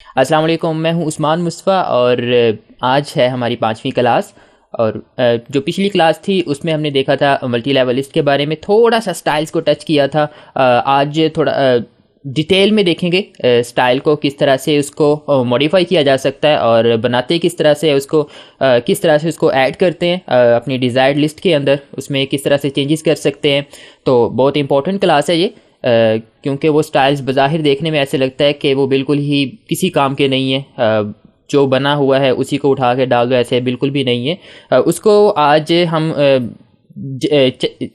अस्सलाम वालेकुम। मैं हूं उस्मान मुस्तफ़ा और आज है हमारी 5वीं क्लास। और जो पिछली क्लास थी उसमें हमने देखा था मल्टी लेवल लिस्ट के बारे में, थोड़ा सा स्टाइल्स को टच किया था। आज थोड़ा डिटेल में देखेंगे स्टाइल को, किस तरह से उसको मॉडिफाई किया जा सकता है और बनाते किस तरह से उसको, किस तरह से उसको ऐड करते हैं अपनी डिज़ायर्ड लिस्ट के अंदर, उसमें किस तरह से चेंजेस कर सकते हैं। तो बहुत इंपॉर्टेंट क्लास है ये, क्योंकि वो स्टाइल्स बज़ाहिर देखने में ऐसे लगता है कि वो बिल्कुल ही किसी काम के नहीं है। जो बना हुआ है उसी को उठा के डाल दो, ऐसे बिल्कुल भी नहीं है। उसको आज हम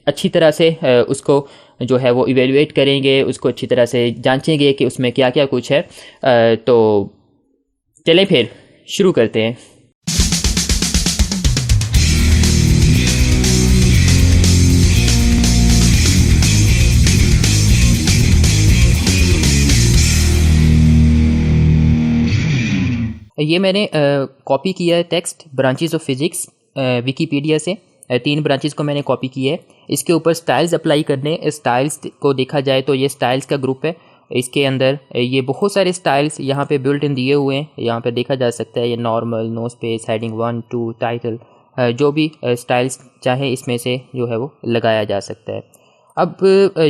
अच्छी तरह से उसको जो है वो इवेलुएट करेंगे, उसको अच्छी तरह से जांचेंगे कि उसमें क्या क्या कुछ है। तो चलें फिर शुरू करते हैं। ये मैंने कॉपी किया है text branches of physics Wikipedia से। 3 ब्रांचेस को मैंने कॉपी किया है। इसके ऊपर स्टाइल्स अप्लाई करने, स्टाइल्स को देखा जाए तो ये स्टाइल्स का ग्रुप है। इसके अंदर ये बहुत सारे स्टाइल्स यहाँ पे बिल्ट इन दिए हुए हैं, यहाँ पे देखा जा सकता है। ये normal, no space, heading 1 2, title, जो भी स्टाइल्स चाहे इसमें से जो है वो लगाया जा सकता है। अब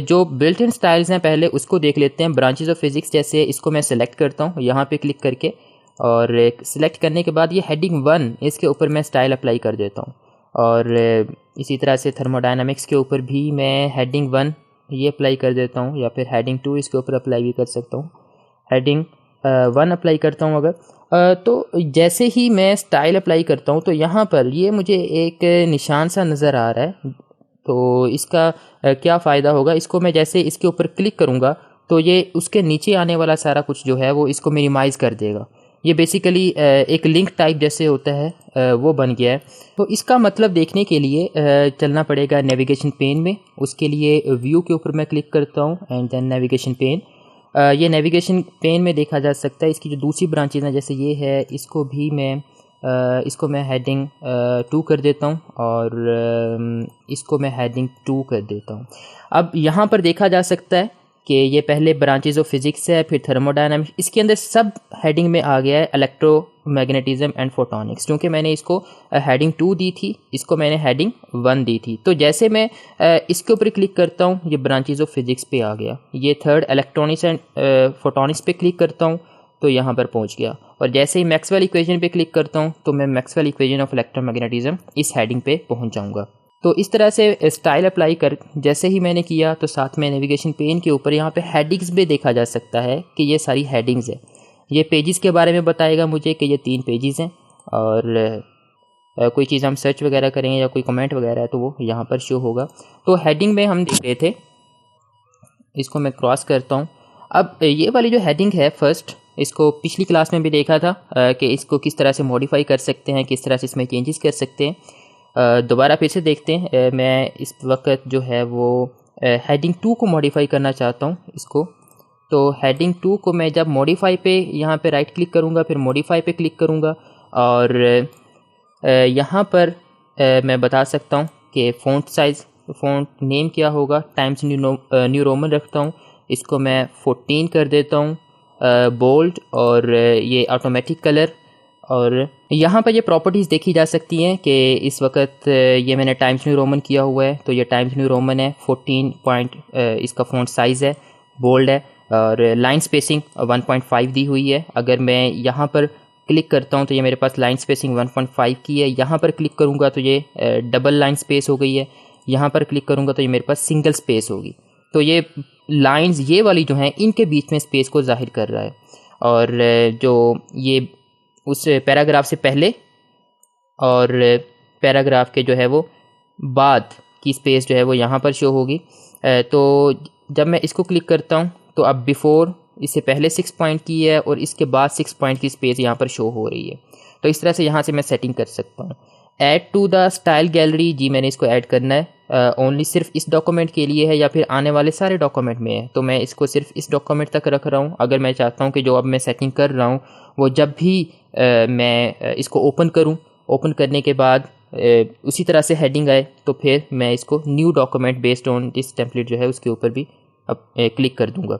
जो बिल्ट इन स्टाइल्स हैं पहले उसको देख लेते हैं। ब्रांचेस ऑफ फिज़िक्स जैसे इसको मैं सेलेक्ट करता हूँ यहाँ पे क्लिक करके, और सिलेक्ट करने के बाद ये हेडिंग 1 इसके ऊपर मैं स्टाइल अप्लाई कर देता हूँ। और इसी तरह से थर्मोडायनामिक्स के ऊपर भी मैं हेडिंग 1 ये अप्लाई कर देता हूँ, या फिर हेडिंग 2 इसके ऊपर अप्लाई भी कर सकता हूँ। हेडिंग 1 अप्लाई करता हूँ अगर तो जैसे ही मैं स्टाइल अप्लाई करता हूँ तो यहाँ पर ये मुझे एक निशान सा नज़र आ रहा है। तो इसका क्या फ़ायदा होगा, इसको मैं जैसे इसके ऊपर क्लिक करूँगा तो ये उसके नीचे आने वाला सारा कुछ जो है वो इसको मिनिमाइज़ कर देगा। ये बेसिकली एक लिंक टाइप जैसे होता है वो बन गया है। तो इसका मतलब देखने के लिए चलना पड़ेगा नेविगेशन पेन में। उसके लिए व्यू के ऊपर मैं क्लिक करता हूँ एंड देन नेविगेशन पेन। ये नेविगेशन पेन में देखा जा सकता है इसकी जो दूसरी ब्रांचेज हैं, जैसे ये है, इसको मैं हेडिंग 2 कर देता हूँ, और इसको मैं हेडिंग 2 कर देता हूँ। अब यहाँ पर देखा जा सकता है कि ये पहले ब्रांचेज ऑफ फिज़िक्स है, फिर थर्मोडायनामिक्स, इसके अंदर सब हेडिंग में आ गया है इलेक्ट्रोमैग्नेटिज्म एंड फोटोनिक्स। क्योंकि मैंने इसको हेडिंग 2 दी थी, इसको मैंने हेडिंग 1 दी थी। तो जैसे मैं इसके ऊपर क्लिक करता हूँ ये ब्रांचेज ऑफ फिज़िक्स पे आ गया। ये थर्ड इलेक्ट्रॉनिक्स एंड फोटोनिक्स पे क्लिक करता हूँ तो यहाँ पर पहुँच गया। और जैसे ही मैक्सवेल इक्वेशन पे क्लिक करता हूँ तो मैं मैक्सवेल इक्वेशन ऑफ इलेक्ट्रोमैग्नेटिज्म इस हेडिंग पे पहुँच जाऊँगा। तो इस तरह से स्टाइल अप्लाई कर जैसे ही मैंने किया तो साथ में नेविगेशन पेन के ऊपर यहाँ पे हेडिंग्स भी देखा जा सकता है कि ये सारी हेडिंग्स है। ये पेजेस के बारे में बताएगा मुझे कि ये 3 पेजेस हैं, और कोई चीज़ हम सर्च वगैरह करेंगे या कोई कमेंट वगैरह है तो वो यहाँ पर शो होगा। तो हेडिंग में हम देख रहे थे, इसको मैं क्रॉस करता हूँ। अब ये वाली जो हेडिंग है फर्स्ट, इसको पिछली क्लास में भी देखा था कि इसको किस तरह से मॉडिफाई कर सकते हैं, किस तरह से इसमें चेंजेस कर सकते हैं। दोबारा फिर से देखते हैं। मैं इस वक्त जो है वो हेडिंग 2 को मॉडिफाई करना चाहता हूँ इसको। तो हेडिंग 2 को मैं जब मॉडिफाई पे यहाँ पे राइट क्लिक करूँगा, फिर मॉडिफाई पे क्लिक करूँगा, और यहाँ पर मैं बता सकता हूँ कि फ़ॉन्ट साइज़, फ़ॉन्ट नेम क्या होगा, टाइम्स न्यू रोमन रखता हूँ। इसको मैं 14 कर देता हूँ, बोल्ड, और ये ऑटोमेटिक कलर। और यहाँ पर ये प्रॉपर्टीज़ देखी जा सकती हैं कि इस वक्त ये मैंने टाइम्स न्यू रोमन किया हुआ है तो ये टाइम्स न्यू रोमन है। 14 पॉइंट इसका फ़ॉन्ट साइज़ है, बोल्ड है, और लाइन स्पेसिंग 1.5 दी हुई है। अगर मैं यहाँ पर क्लिक करता हूँ तो ये मेरे पास लाइन स्पेसिंग 1.5 की है। यहाँ पर क्लिक करूँगा तो ये डबल लाइन स्पेस हो गई है। यहाँ पर क्लिक करूँगा तो ये मेरे पास सिंगल स्पेस होगी। तो ये लाइंस ये वाली जो हैं इनके बीच में स्पेस को जाहिर कर रहा है। और जो ये उस पैराग्राफ से पहले और पैराग्राफ के जो है वो बाद की स्पेस जो है वो यहाँ पर शो होगी। तो जब मैं इसको क्लिक करता हूँ तो अब बिफ़ोर इससे पहले 6 पॉइंट की है और इसके बाद 6 पॉइंट की स्पेस यहाँ पर शो हो रही है। तो इस तरह से यहाँ से मैं सेटिंग कर सकता हूँ। Add to the style gallery, जी मैंने इसको ऐड करना है। ओनली सिर्फ इस डॉक्यूमेंट के लिए है या फिर आने वाले सारे डॉक्यूमेंट में है, तो मैं इसको सिर्फ इस डॉक्यूमेंट तक रख रहा हूँ। अगर मैं चाहता हूँ कि जो अब मैं सेटिंग कर रहा हूँ वो जब भी मैं इसको ओपन करूँ, ओपन करने के बाद उसी तरह से हेडिंग आए, तो फिर मैं इसको new document based on this template जो है उसके ऊपर भी अब क्लिक कर दूँगा।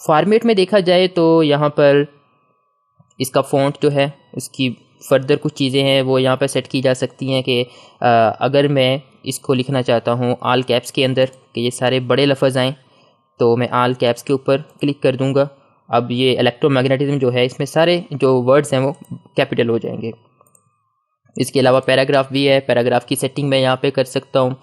फॉर्मेट में देखा जाए तो यहाँ पर इसका फ़ॉन्ट जो है उसकी फर्दर कुछ चीज़ें हैं वो यहाँ पर सेट की जा सकती हैं कि अगर मैं इसको लिखना चाहता हूँ आल कैप्स के अंदर कि ये सारे बड़े लफ्ज़ आएँ, तो मैं आल कैप्स के ऊपर क्लिक कर दूँगा। अब ये इलेक्ट्रोमैग्नेटिज्म जो है इसमें सारे जो वर्ड्स हैं वो कैपिटल हो जाएंगे। इसके अलावा पैराग्राफ भी है, पैराग्राफ की सेटिंग मैं यहाँ पे कर सकता हूँ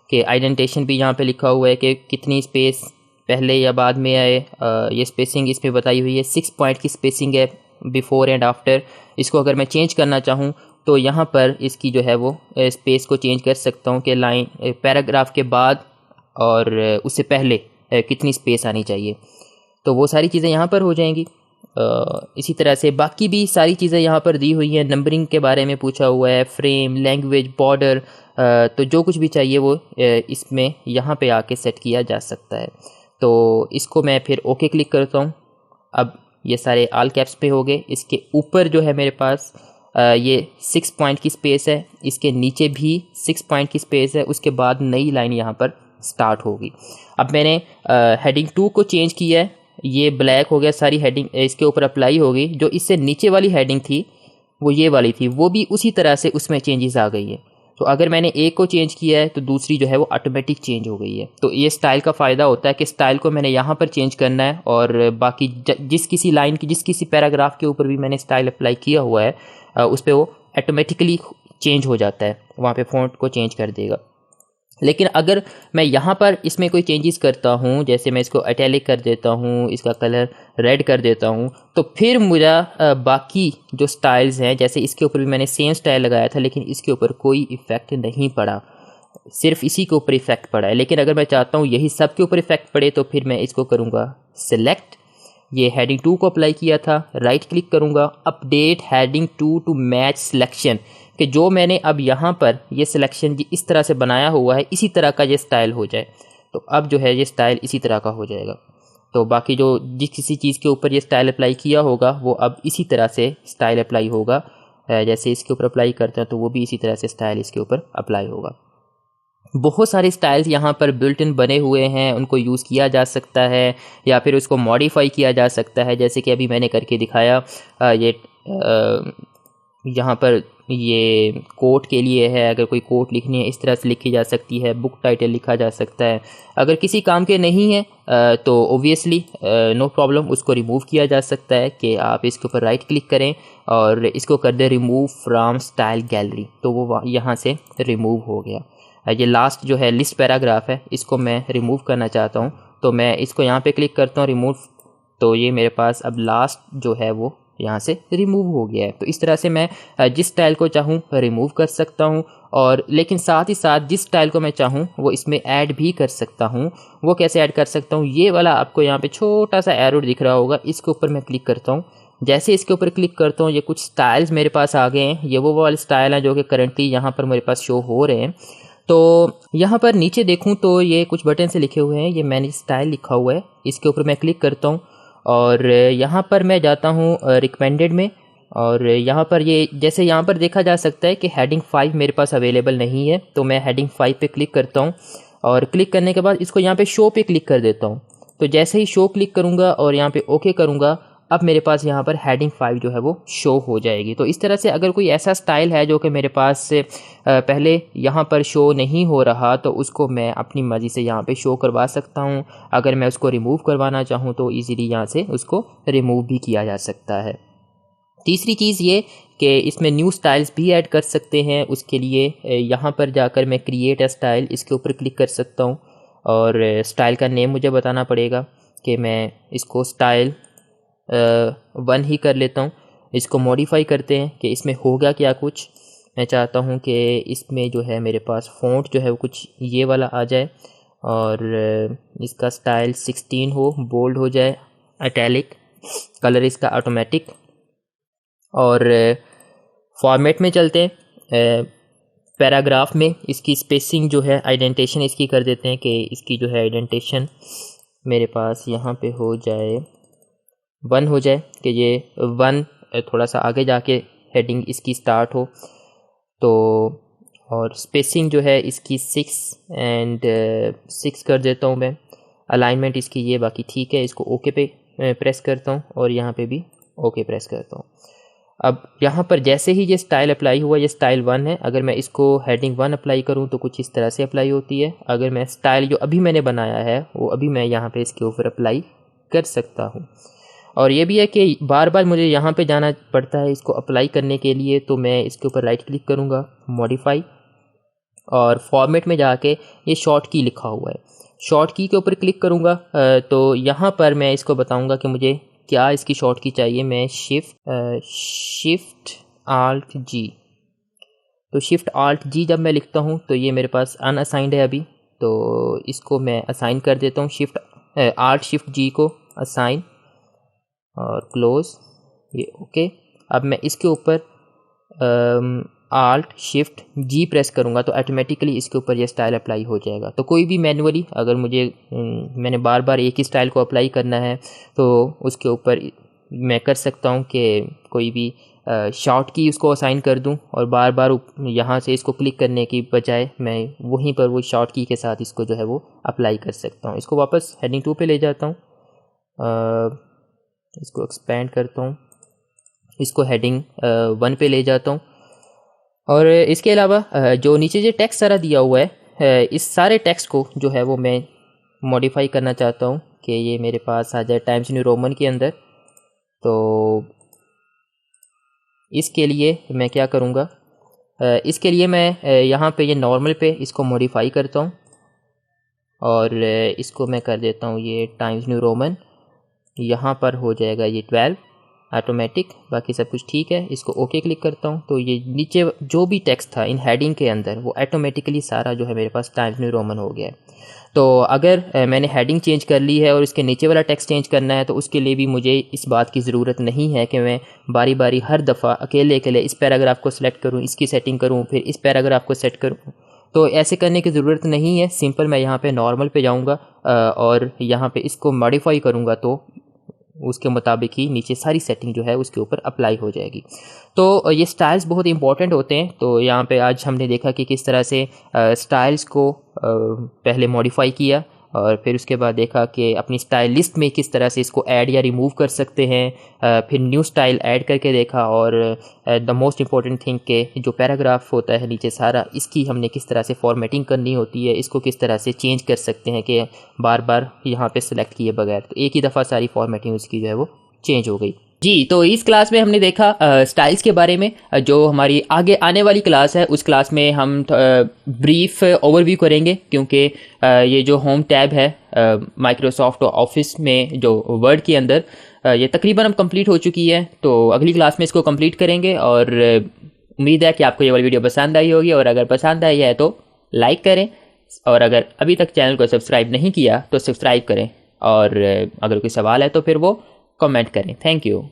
कि आइडेंटेशन भी यहाँ पे लिखा हुआ है कि कितनी स्पेस पहले या बाद में आए। ये स्पेसिंग इसमें बताई हुई है, 6 पॉइंट की स्पेसिंग है बिफोर एंड आफ्टर। इसको अगर मैं चेंज करना चाहूँ तो यहाँ पर इसकी जो है वो स्पेस को चेंज कर सकता हूँ कि लाइन पैराग्राफ के बाद और उससे पहले कितनी स्पेस आनी चाहिए, तो वो सारी चीज़ें यहाँ पर हो जाएंगी। इसी तरह से बाकी भी सारी चीज़ें यहाँ पर दी हुई हैं। नंबरिंग के बारे में पूछा हुआ है, फ्रेम, लैंग्वेज, बॉर्डर, तो जो कुछ भी चाहिए वो इसमें यहाँ पे आके सेट किया जा सकता है। तो इसको मैं फिर ओके क्लिक करता हूँ। अब ये सारे आल कैप्स पे हो गए। इसके ऊपर जो है मेरे पास ये 6 पॉइंट की स्पेस है, इसके नीचे भी 6 पॉइंट की स्पेस है, उसके बाद नई लाइन यहाँ पर स्टार्ट होगी। अब मैंने हेडिंग 2 को चेंज किया है, ये ब्लैक हो गया, सारी हेडिंग इसके ऊपर अप्लाई होगी। जो इससे नीचे वाली हेडिंग थी वो ये वाली थी, वो भी उसी तरह से उसमें चेंजेस आ गई है। तो अगर मैंने एक को चेंज किया है तो दूसरी जो है वो ऑटोमेटिक चेंज हो गई है। तो ये स्टाइल का फ़ायदा होता है कि स्टाइल को मैंने यहाँ पर चेंज करना है और बाकी जिस किसी लाइन की, जिस किसी पैराग्राफ के ऊपर भी मैंने स्टाइल अप्लाई किया हुआ है उस पर वो ऑटोमेटिकली चेंज हो जाता है, वहाँ पे फ़ॉन्ट को चेंज कर देगा। लेकिन अगर मैं यहाँ पर इसमें कोई चेंजेस करता हूँ, जैसे मैं इसको इटैलिक कर देता हूँ, इसका कलर रेड कर देता हूँ, तो फिर मुझे बाकी जो स्टाइल्स हैं, जैसे इसके ऊपर भी मैंने सेम स्टाइल लगाया था लेकिन इसके ऊपर कोई इफ़ेक्ट नहीं पड़ा, सिर्फ इसी के ऊपर इफ़ेक्ट पड़ा है। लेकिन अगर मैं चाहता हूँ यही सब के ऊपर इफ़ेक्ट पड़े तो फिर मैं इसको करूँगा सिलेक्ट, ये हेडिंग 2 को अप्लाई किया था, राइट क्लिक करूँगा, update heading 2 to match selection, कि जो मैंने अब यहाँ पर ये सिलेक्शन इस तरह से बनाया हुआ है इसी तरह का ये स्टाइल हो जाए। तो अब जो है ये स्टाइल इसी तरह का हो जाएगा। तो बाकी जो जिस किसी चीज़ के ऊपर ये स्टाइल अप्लाई किया होगा वो अब इसी तरह से स्टाइल अप्लाई होगा। जैसे इसके ऊपर अप्लाई करते हैं तो वो भी इसी तरह से स्टाइल इसके ऊपर अप्लाई होगा। बहुत सारे स्टाइल्स यहाँ पर बिल्ट इन बने हुए हैं, उनको यूज़ किया जा सकता है या फिर उसको मॉडिफाई किया जा सकता है। जैसे कि अभी मैंने करके दिखाया, ये यहाँ पर ये कोट के लिए है, अगर कोई कोट लिखनी है इस तरह से लिखी जा सकती है, बुक टाइटल लिखा जा सकता है। अगर किसी काम के नहीं है तो ओबियसली नो प्रॉब्लम, उसको रिमूव किया जा सकता है कि आप इसके ऊपर राइट क्लिक करें और इसको कर दें रिमूव फ्रॉम स्टाइल गैलरी, तो वो यहाँ से रिमूव हो गया। ये लास्ट जो है लिस्ट पैराग्राफ है, इसको मैं रिमूव करना चाहता हूँ तो मैं इसको यहाँ पे क्लिक करता हूँ रिमूव, तो ये मेरे पास अब लास्ट जो है वो यहाँ से रिमूव हो गया है। तो इस तरह से मैं जिस स्टाइल को चाहूँ रिमूव कर सकता हूँ और लेकिन साथ ही साथ जिस स्टाइल को मैं चाहूँ वो इसमें ऐड भी कर सकता हूँ। वो कैसे ऐड कर सकता हूँ, ये वाला आपको यहाँ पे छोटा सा एरो दिख रहा होगा, इसके ऊपर मैं क्लिक करता हूँ। जैसे इसके ऊपर क्लिक करता हूँ ये कुछ स्टाइल्स मेरे पास आ गए हैं, ये वो वाले स्टाइल हैं जो कि करंटली यहाँ पर मेरे पास शो हो रहे हैं। तो यहाँ पर नीचे देखूँ तो ये कुछ बटन से लिखे हुए हैं, ये मैनेज स्टाइल लिखा हुआ है, इसके ऊपर मैं क्लिक करता हूँ और यहाँ पर मैं जाता हूँ रिकमेंडेड में और यहाँ पर ये जैसे यहाँ पर देखा जा सकता है कि हेडिंग 5 मेरे पास अवेलेबल नहीं है, तो मैं हेडिंग 5 पे क्लिक करता हूँ और क्लिक करने के बाद इसको यहाँ पे शो पे क्लिक कर देता हूँ। तो जैसे ही शो क्लिक करूँगा और यहाँ पे ओके करूँगा, अब मेरे पास यहाँ पर हेडिंग 5 जो है वो शो हो जाएगी। तो इस तरह से अगर कोई ऐसा स्टाइल है जो कि मेरे पास से पहले यहाँ पर शो नहीं हो रहा तो उसको मैं अपनी मर्ज़ी से यहाँ पे शो करवा सकता हूँ। अगर मैं उसको रिमूव करवाना चाहूँ तो इजीली यहाँ से उसको रिमूव भी किया जा सकता है। तीसरी चीज़ ये कि इसमें न्यू स्टाइल्स भी ऐड कर सकते हैं। उसके लिए यहाँ पर जाकर मैं क्रिएट अ स्टाइल, इसके ऊपर क्लिक कर सकता हूँ और स्टाइल का नेम मुझे बताना पड़ेगा कि मैं इसको स्टाइल 1 ही कर लेता हूँ। इसको मॉडिफाई करते हैं कि इसमें होगा क्या कुछ। मैं चाहता हूँ कि इसमें जो है मेरे पास फ़ॉन्ट जो है वो कुछ ये वाला आ जाए और इसका स्टाइल 16 हो, बोल्ड हो जाए, इटैलिक, कलर इसका ऑटोमेटिक। और फॉर्मेट में चलते हैं, पैराग्राफ में इसकी स्पेसिंग जो है आइडेंटेशन इसकी कर देते हैं कि इसकी जो है आइडेंटेशन मेरे पास यहाँ पे हो जाए 1 हो जाए, कि ये 1 थोड़ा सा आगे जाके हेडिंग इसकी स्टार्ट हो। तो और स्पेसिंग जो है इसकी 6 कर देता हूँ मैं। अलाइनमेंट इसकी ये बाकी ठीक है, इसको ओके पे प्रेस करता हूँ और यहाँ पे भी ओके प्रेस करता हूँ। अब यहाँ पर जैसे ही ये स्टाइल अप्लाई हुआ, ये स्टाइल 1 है, अगर मैं इसको हेडिंग 1 अप्लाई करूँ तो कुछ इस तरह से अप्लाई होती है। अगर मैं स्टाइल जो अभी मैंने बनाया है वो अभी मैं यहाँ पे इसके ऊपर अप्लाई कर सकता हूँ। और ये भी है कि बार बार मुझे यहाँ पे जाना पड़ता है इसको अप्लाई करने के लिए, तो मैं इसके ऊपर राइट क्लिक करूँगा, मॉडिफाई, और फॉर्मेट में जाके ये शॉर्ट की लिखा हुआ है, शॉर्ट की के ऊपर क्लिक करूँगा। तो यहाँ पर मैं इसको बताऊँगा कि मुझे क्या इसकी शॉर्ट की चाहिए। मैं शिफ्ट आल्ट जी, तो शिफ्ट आल्ट जी जब मैं लिखता हूँ तो ये मेरे पास अनअसाइंड है अभी, तो इसको मैं असाइन कर देता हूँ, शिफ्ट आल्ट शिफ्ट जी को असाइन और क्लोज, ये ओके। अब मैं इसके ऊपर आल्ट शिफ्ट जी प्रेस करूँगा तो ऑटोमेटिकली इसके ऊपर ये स्टाइल अप्लाई हो जाएगा। तो कोई भी मैनुअली अगर मैंने बार बार एक ही स्टाइल को अप्लाई करना है तो उसके ऊपर मैं कर सकता हूँ कि कोई भी शॉर्ट की उसको असाइन कर दूं, और बार बार यहाँ से इसको क्लिक करने की बजाय मैं वहीं पर वो शॉर्ट की के साथ इसको जो है वो अप्लाई कर सकता हूँ। इसको वापस हेडिंग 2 पे ले जाता हूँ, इसको एक्सपेंड करता हूँ, इसको हेडिंग 1 पे ले जाता हूँ। और इसके अलावा जो नीचे जो टेक्स्ट सारा दिया हुआ है, इस सारे टेक्स्ट को जो है वो मैं मॉडिफाई करना चाहता हूँ कि ये मेरे पास आ जाए टाइम्स न्यू रोमन के अंदर। तो इसके लिए मैं क्या करूँगा, इसके लिए मैं यहाँ पे ये नॉर्मल पे इसको मॉडिफाई करता हूँ और इसको मैं कर देता हूँ ये टाइम्स न्यू रोमन, यहाँ पर हो जाएगा ये 12 ऑटोमेटिक, बाकी सब कुछ ठीक है। इसको ओके क्लिक करता हूँ तो ये नीचे जो भी टेक्स्ट था इन हेडिंग के अंदर वो ऑटोमेटिकली सारा जो है मेरे पास टाइम्स न्यू रोमन हो गया है। तो अगर मैंने हेडिंग चेंज कर ली है और इसके नीचे वाला टेक्स्ट चेंज करना है तो उसके लिए भी मुझे इस बात की ज़रूरत नहीं है कि मैं बारी बारी हर दफ़ा अकेले अकेले इस पैराग्राफ को सिलेक्ट करूँ, इसकी सेटिंग करूँ, फिर इस पैराग्राफ को सेट करूँ। तो ऐसे करने की ज़रूरत नहीं है। सिंपल मैं यहाँ पे नॉर्मल पे जाऊँगा और यहाँ पे इसको मॉडिफाई करूँगा तो उसके मुताबिक ही नीचे सारी सेटिंग जो है उसके ऊपर अप्लाई हो जाएगी। तो ये स्टाइल्स बहुत इंपॉर्टेंट होते हैं। तो यहाँ पे आज हमने देखा कि किस तरह से स्टाइल्स को पहले मॉडिफाई किया और फिर उसके बाद देखा कि अपनी स्टाइल लिस्ट में किस तरह से इसको ऐड या रिमूव कर सकते हैं। फिर न्यू स्टाइल ऐड करके देखा और द मोस्ट इम्पॉर्टेंट थिंग के जो पैराग्राफ होता है नीचे सारा, इसकी हमने किस तरह से फॉर्मेटिंग करनी होती है, इसको किस तरह से चेंज कर सकते हैं कि बार बार यहाँ पे सेलेक्ट किए बगैर, तो एक ही दफ़ा सारी फॉर्मेटिंग उसकी जो है वो चेंज हो गई। जी, तो इस क्लास में हमने देखा स्टाइल्स के बारे में। जो हमारी आगे आने वाली क्लास है उस क्लास में हम ब्रीफ ओवरव्यू करेंगे, क्योंकि ये जो होम टैब है माइक्रोसॉफ्ट ऑफिस में जो वर्ड के अंदर ये तकरीबन अब कंप्लीट हो चुकी है। तो अगली क्लास में इसको कंप्लीट करेंगे और उम्मीद है कि आपको ये वाली वीडियो पसंद आई होगी, और अगर पसंद आई है तो लाइक करें, और अगर अभी तक चैनल को सब्सक्राइब नहीं किया तो सब्सक्राइब करें, और अगर कोई सवाल है तो फिर वो कमेंट करें। Thank you.